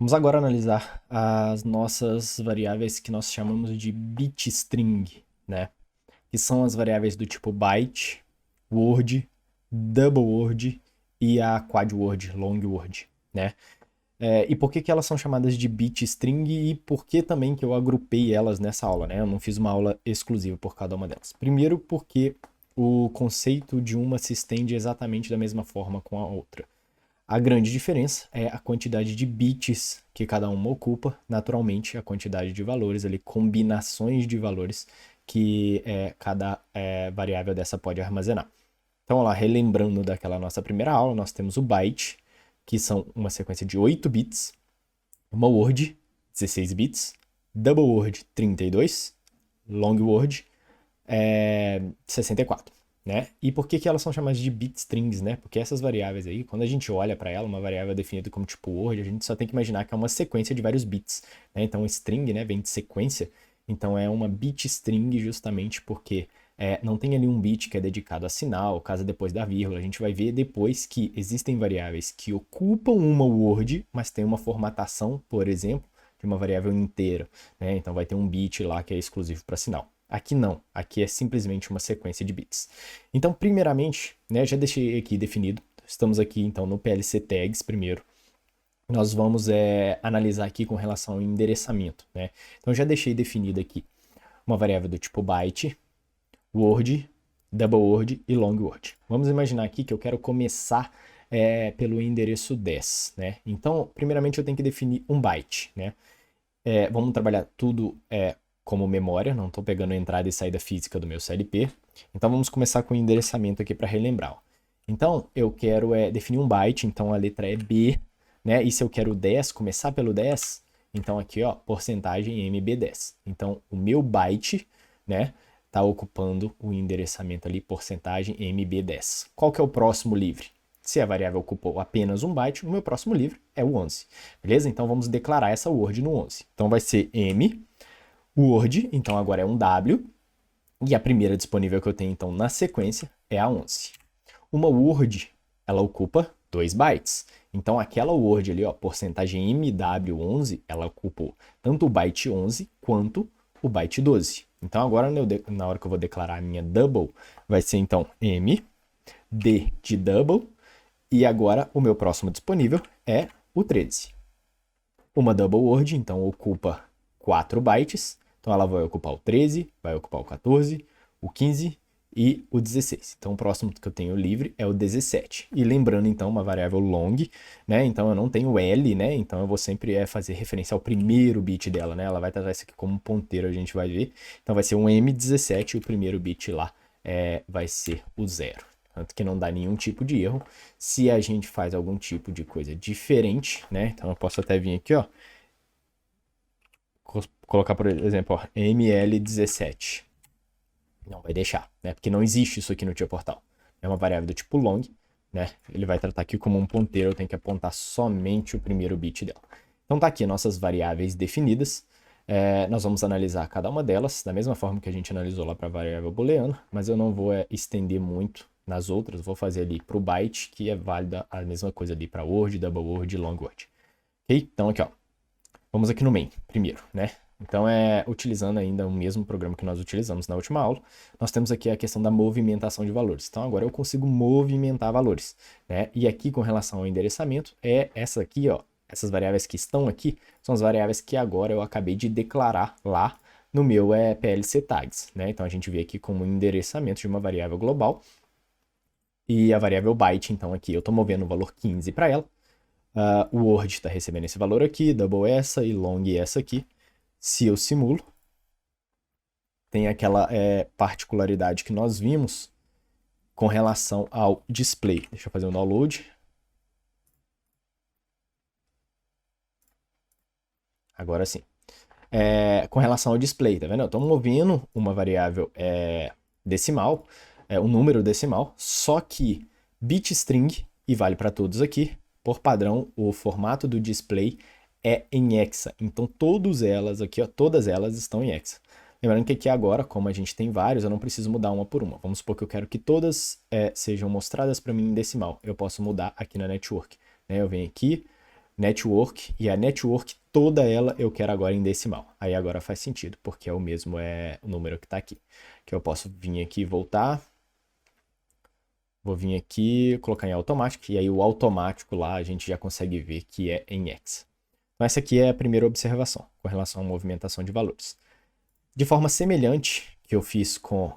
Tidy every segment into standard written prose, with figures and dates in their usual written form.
Vamos agora analisar as nossas variáveis que nós chamamos de bitstring, né? Que são as variáveis do tipo byte, word, double word e a quad word, long word, né? E por que elas são chamadas de bitstring e por que também que eu agrupei elas nessa aula, né? Eu não fiz uma aula exclusiva por cada uma delas. Primeiro porque o conceito de uma se estende exatamente da mesma forma com a outra. A grande diferença é a quantidade de bits que cada uma ocupa, naturalmente a quantidade de valores, ali, combinações de valores que cada variável dessa pode armazenar. Então, lá, relembrando daquela nossa primeira aula, nós temos o byte, que são uma sequência de 8 bits, uma word, 16 bits, double word, 32, long word, 64, né? E por que elas são chamadas de bitstrings, né? Porque essas variáveis aí, quando a gente olha para ela, uma variável definida como tipo word, a gente só tem que imaginar que é uma sequência de vários bits, né? Então, string, né, vem de sequência, então é uma bitstring justamente porque não tem ali um bit que é dedicado a sinal, caso depois da vírgula. A gente vai ver depois que existem variáveis que ocupam uma word, mas tem uma formatação, por exemplo, de uma variável inteira, né? Então vai ter um bit lá que é exclusivo para sinal. Aqui não, aqui é simplesmente uma sequência de bits. Então, primeiramente, né, já deixei aqui definido, estamos aqui então no PLC tags primeiro. Nós vamos analisar aqui com relação ao endereçamento, né? Então, já deixei definido aqui uma variável do tipo byte, word, double word e long word. Vamos imaginar aqui que eu quero começar pelo endereço 10, né? Então, primeiramente eu tenho que definir um byte, né? Vamos trabalhar tudo como memória, não estou pegando a entrada e saída física do meu CLP. Então vamos começar com o endereçamento aqui para relembrar. Ó. Então eu quero definir um byte, então a letra é B, né? E se eu quero 10, começar pelo 10, então aqui ó, porcentagem MB10. Então o meu byte, né, está ocupando o endereçamento ali, porcentagem MB10. Qual que é o próximo livre? Se a variável ocupou apenas um byte, o meu próximo livre é o 11. Beleza? Então vamos declarar essa word no 11. Então vai ser M, word, então agora é um W, e a primeira disponível que eu tenho então na sequência é a 11. Uma word, ela ocupa 2 bytes. Então aquela word ali, ó, porcentagem MW11, ela ocupou tanto o byte 11 quanto o byte 12. Então agora na hora que eu vou declarar a minha double, vai ser então M, D de double, e agora o meu próximo disponível é o 13. Uma double word, então, ocupa 4 bytes. Então ela vai ocupar o 13, vai ocupar o 14, o 15 e o 16. Então o próximo que eu tenho livre é o 17. E lembrando então uma variável long, né? Então eu não tenho L, né? Então eu vou sempre fazer referência ao primeiro bit dela, né? Ela vai tratar isso aqui como um ponteiro, a gente vai ver. Então vai ser um M17 e o primeiro bit lá vai ser o 0. Tanto que não dá nenhum tipo de erro. Se a gente faz algum tipo de coisa diferente, né? Então eu posso até vir aqui, ó, colocar, por exemplo, ó, ML17. Não vai deixar, né? Porque não existe isso aqui no tio portal. É uma variável do tipo long, né? Ele vai tratar aqui como um ponteiro, eu tenho que apontar somente o primeiro bit dela. Então tá aqui nossas variáveis definidas. Nós vamos analisar cada uma delas da mesma forma que a gente analisou lá para a variável booleana, mas eu não vou estender muito nas outras, vou fazer ali para o byte, que é válida a mesma coisa ali para word, double word e long word. Ok? Então aqui ó, vamos aqui no main primeiro, né? Então, utilizando ainda o mesmo programa que nós utilizamos na última aula, nós temos aqui a questão da movimentação de valores. Então, agora eu consigo movimentar valores, né? E aqui, com relação ao endereçamento, essa aqui, ó, essas variáveis que estão aqui, são as variáveis que agora eu acabei de declarar lá no meu PLC tags, né? Então, a gente vê aqui como endereçamento de uma variável global e a variável byte, então aqui eu estou movendo o valor 15 para ela. O word está recebendo esse valor aqui, double essa e long essa aqui. Se eu simulo, tem aquela particularidade que nós vimos com relação ao display. Deixa eu fazer um download. Agora sim. Com relação ao display, tá vendo? Eu estou movendo uma variável decimal, um número decimal, só que bit string, e vale para todos aqui, por padrão, o formato do display é em hexa. Então, todas elas aqui, ó, todas elas estão em hexa. Lembrando que aqui agora, como a gente tem vários, eu não preciso mudar uma por uma. Vamos supor que eu quero que todas sejam mostradas para mim em decimal. Eu posso mudar aqui na network. Né? Eu venho aqui, network, e a network toda ela eu quero agora em decimal. Aí agora faz sentido, porque é o mesmo o número que está aqui. Que eu posso vir aqui e voltar. Vou vir aqui, colocar em automático, e aí o automático lá a gente já consegue ver que é em hexa. Então essa aqui é a primeira observação com relação à movimentação de valores. De forma semelhante que eu fiz com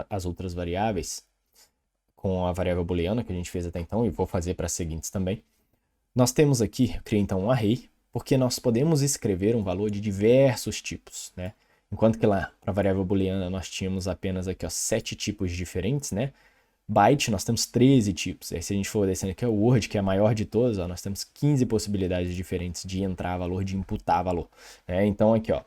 as outras variáveis, com a variável booleana que a gente fez até então, e vou fazer para as seguintes também, nós temos aqui, eu criei então um array, porque nós podemos escrever um valor de diversos tipos, né? Enquanto que lá, para a variável booleana, nós tínhamos apenas aqui, ó, 7 tipos diferentes, né? Byte, nós temos 13 tipos. Aí, se a gente for descendo aqui, o Word, que é a maior de todas, ó, nós temos 15 possibilidades diferentes de entrar valor, de imputar valor. Né? Então, aqui, ó,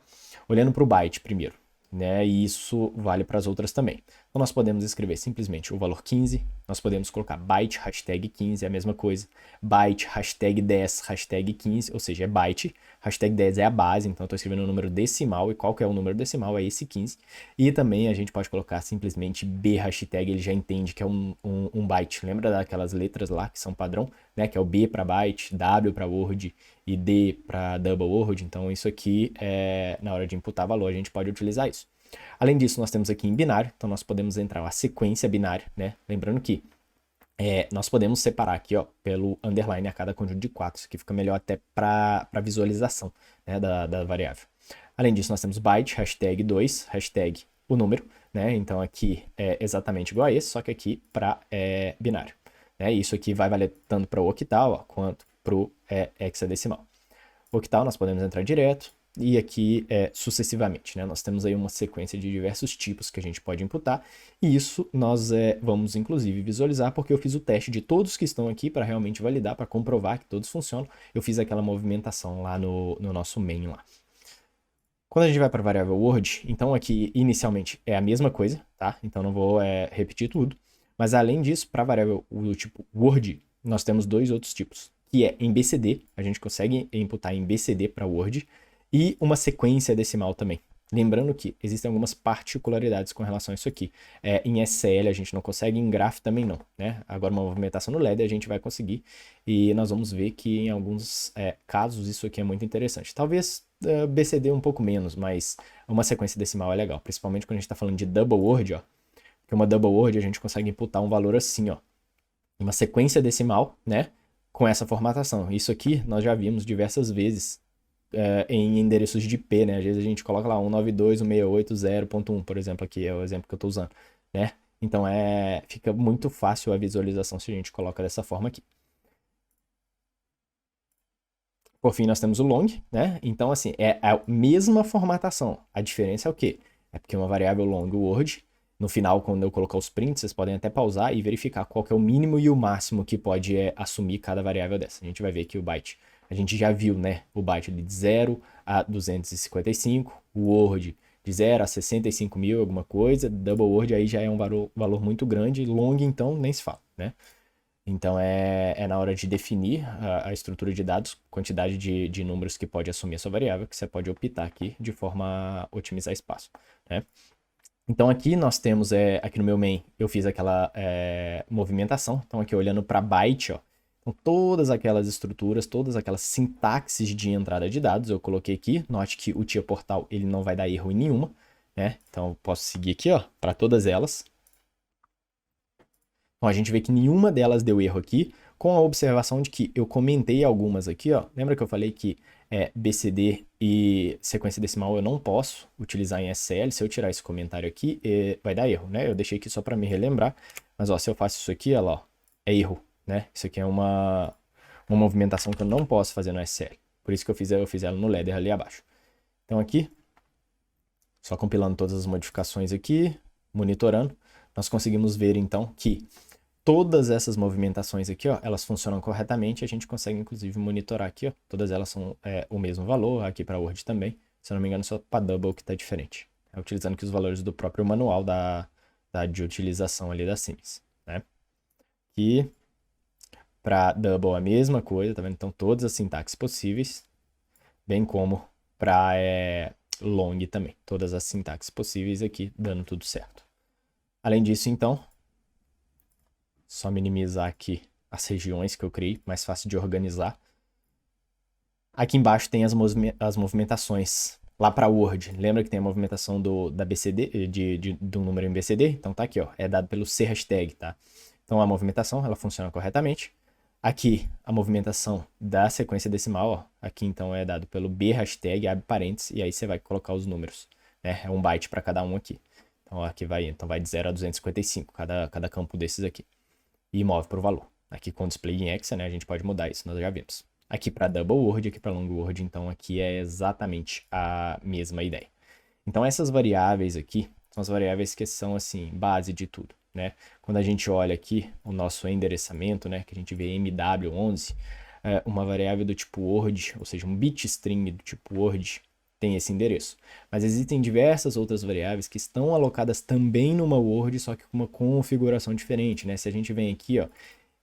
olhando para o byte primeiro, né? E isso vale para as outras também. Então, nós podemos escrever simplesmente o valor 15, nós podemos colocar byte, hashtag 15, é a mesma coisa. Byte, hashtag 10, hashtag 15, ou seja, é byte. Hashtag 10 é a base, então eu estou escrevendo um número decimal, e qual que é o número decimal? É esse 15. E também a gente pode colocar simplesmente B hashtag, ele já entende que é um byte. Lembra daquelas letras lá que são padrão, né? Que é o B para byte, W para word e D para double word. Então isso aqui, na hora de imputar valor, a gente pode utilizar isso. Além disso, nós temos aqui em binário, então nós podemos entrar a sequência binária, né? Lembrando que nós podemos separar aqui, ó, pelo underline a cada conjunto de 4. Isso aqui fica melhor até para visualização, né, da variável. Além disso, nós temos byte, hashtag 2, hashtag o número, né? Então aqui é exatamente igual a esse, só que aqui para binário. Né? Isso aqui vai valer tanto para o octal, ó, quanto para o hexadecimal. Octal nós podemos entrar direto, e aqui sucessivamente, né? Nós temos aí uma sequência de diversos tipos que a gente pode imputar, e isso nós vamos inclusive visualizar, porque eu fiz o teste de todos que estão aqui para realmente validar, para comprovar que todos funcionam. Eu fiz aquela movimentação lá no nosso main lá. Quando a gente vai para a variável word, então aqui inicialmente é a mesma coisa, tá? Então não vou repetir tudo, mas além disso, para a variável do tipo word, nós temos dois outros tipos, que é em BCD, a gente consegue imputar em BCD para word, e uma sequência decimal também. Lembrando que existem algumas particularidades com relação a isso aqui. Em SL a gente não consegue, em Graph também não, né? Agora uma movimentação no LED a gente vai conseguir, e nós vamos ver que em alguns casos isso aqui é muito interessante. Talvez BCD um pouco menos, mas uma sequência decimal é legal, principalmente quando a gente está falando de double word, ó. Porque uma double word a gente consegue imputar um valor assim, ó. Uma sequência decimal, né? Com essa formatação. Isso aqui nós já vimos diversas vezes em endereços de IP, né? Às vezes a gente coloca lá 192.168.0.1, por exemplo, aqui é o exemplo que eu estou usando, né? Então fica muito fácil a visualização se a gente coloca dessa forma aqui. Por fim, nós temos o long, né? Então, assim, é a mesma formatação. A diferença é o quê? É porque uma variável long word, no final, quando eu colocar os prints, vocês podem até pausar e verificar qual que é o mínimo e o máximo que pode assumir cada variável dessa. A gente vai ver aqui o byte. A gente já viu, né, o byte de 0 a 255, o word de 0 a 65 mil, alguma coisa, double word aí já é um valor muito grande, long então nem se fala, né? Então é na hora de definir a estrutura de dados, quantidade de números que pode assumir essa variável, que você pode optar aqui de forma a otimizar espaço, né? Então aqui nós temos, aqui no meu main, eu fiz aquela movimentação. Então aqui olhando para byte, ó, então todas aquelas estruturas, todas aquelas sintaxes de entrada de dados, eu coloquei aqui. Note que o tia portal ele não vai dar erro em nenhuma, né? Então eu posso seguir aqui, ó, para todas elas. Então a gente vê que nenhuma delas deu erro aqui, com a observação de que eu comentei algumas aqui, ó. Lembra que eu falei que BCD e sequência decimal eu não posso utilizar em SL? Se eu tirar esse comentário aqui, vai dar erro, né? Eu deixei aqui só para me relembrar, mas ó, se eu faço isso aqui, ó, é erro, né? Isso aqui é uma movimentação que eu não posso fazer no SL. Por isso que eu fiz ela no ladder ali abaixo. Então aqui, só compilando todas as modificações aqui, monitorando, nós conseguimos ver então que todas essas movimentações aqui, ó, elas funcionam corretamente. A gente consegue, inclusive, monitorar aqui, ó. Todas elas são o mesmo valor, aqui para Word também. Se eu não me engano, só para Double que está diferente. Utilizando aqui os valores do próprio manual de utilização ali da Siemens, né? E para Double a mesma coisa, tá vendo? Então, todas as sintaxes possíveis, bem como para Long também. Todas as sintaxes possíveis aqui, dando tudo certo. Além disso, então, só minimizar aqui as regiões que eu criei, mais fácil de organizar. Aqui embaixo tem as movimentações lá para Word. Lembra que tem a movimentação da BCD, do número em BCD? Então tá aqui, ó, é dado pelo C hashtag, tá? Então a movimentação, ela funciona corretamente. Aqui, a movimentação da sequência decimal, ó, aqui então é dado pelo B hashtag, abre parênteses, e aí você vai colocar os números, né? É um byte para cada um aqui. Então aqui vai de 0 a 255, cada campo desses aqui. E move para o valor. Aqui com display em hexa, né, a gente pode mudar isso, nós já vimos. Aqui para double word, aqui para long word, então aqui é exatamente a mesma ideia. Então essas variáveis aqui são as variáveis que são assim, base de tudo, né? Quando a gente olha aqui o nosso endereçamento, né, que a gente vê MW11, uma variável do tipo word, ou seja, um bit string do tipo word, tem esse endereço. Mas existem diversas outras variáveis que estão alocadas também numa word, só que com uma configuração diferente, né? Se a gente vem aqui, ó,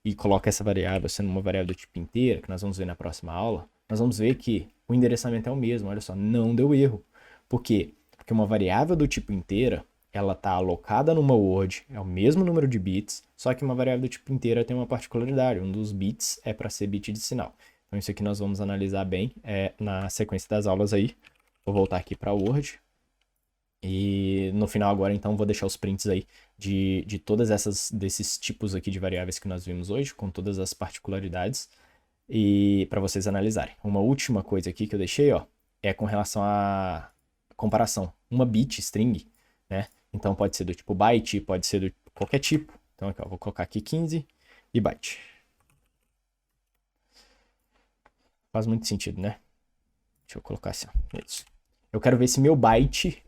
e coloca essa variável sendo uma variável do tipo inteira, que nós vamos ver na próxima aula, nós vamos ver que o endereçamento é o mesmo, olha só, não deu erro. Por quê? Porque uma variável do tipo inteira, ela está alocada numa word, é o mesmo número de bits, só que uma variável do tipo inteira tem uma particularidade, um dos bits é para ser bit de sinal. Então isso aqui nós vamos analisar bem na sequência das aulas aí. Vou voltar aqui para Word. E no final agora, então, vou deixar os prints aí de todas desses tipos aqui de variáveis que nós vimos hoje, com todas as particularidades, e para vocês analisarem. Uma última coisa aqui que eu deixei, ó, é com relação à comparação. Uma bit string, né? Então pode ser do tipo byte, pode ser de qualquer tipo. Então aqui, ó, vou colocar aqui 15 e byte. Faz muito sentido, né? Deixa eu colocar assim, ó. Isso. Eu quero ver se meu byte,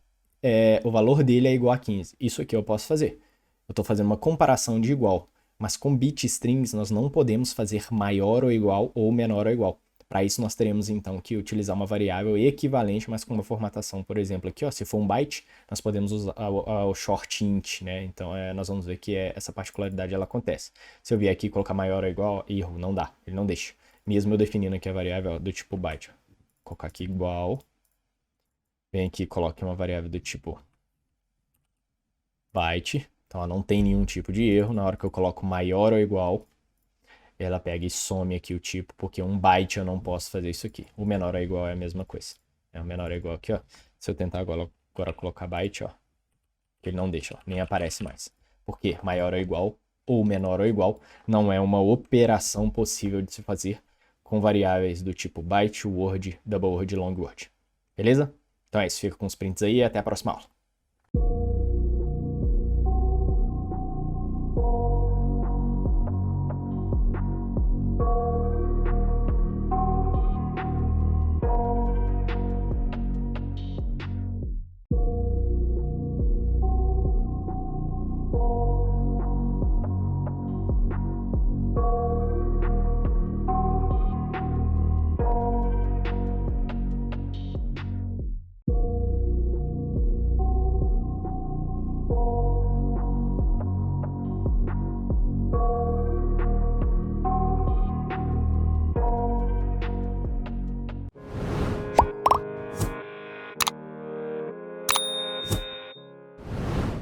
o valor dele é igual a 15. Isso aqui eu posso fazer. Eu estou fazendo uma comparação de igual. Mas com bit strings nós não podemos fazer maior ou igual ou menor ou igual. Para isso nós teremos então que utilizar uma variável equivalente, mas com uma formatação, por exemplo, aqui, ó, se for um byte, nós podemos usar o short int, né? Então nós vamos ver que essa particularidade ela acontece. Se eu vier aqui e colocar maior ou igual, erro, não dá, ele não deixa. Mesmo eu definindo aqui a variável ó, do tipo byte. Ó. Vou colocar aqui igual. Vem aqui e coloque uma variável do tipo byte. Então ela não tem nenhum tipo de erro. Na hora que eu coloco maior ou igual, ela pega e some aqui o tipo, porque um byte eu não posso fazer isso aqui. O menor ou igual é a mesma coisa. O menor ou igual aqui, ó. Se eu tentar agora colocar byte, ó, ele não deixa, ó, nem aparece mais. Porque maior ou igual ou menor ou igual não é uma operação possível de se fazer com variáveis do tipo byte, word, double word, long word. Beleza? Então é isso, fica com os prints aí e até a próxima aula.